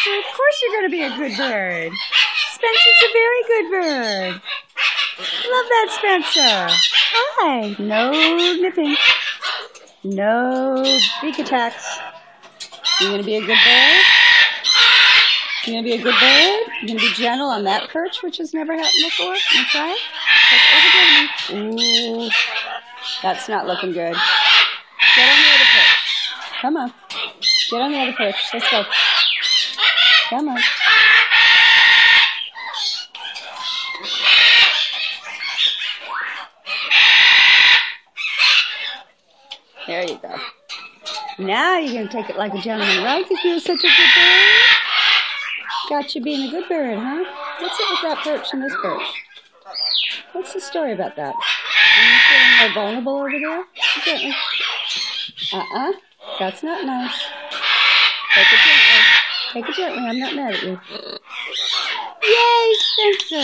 Spencer. Of course you're going to be a good bird. Spencer's a very good bird. Love that, Spencer. Hi. No nipping. No beak attacks. You going to be a good bird? You going to be a good bird? You going to be gentle on that perch, which has never happened before? You want to try? Ooh, that's not looking good. Get on the other perch. Come on. Get on the other perch. Let's go. Come on. There you go. Now you're going to take it like a gentleman, right? Because you're such a good bird. Got you being a good bird, huh? What's it with that perch and this perch? What's the story about that? Are you feeling more vulnerable over there? Gently. That's not nice. Take it gently. Take it gently. I'm not mad at you. Yay, Spencer!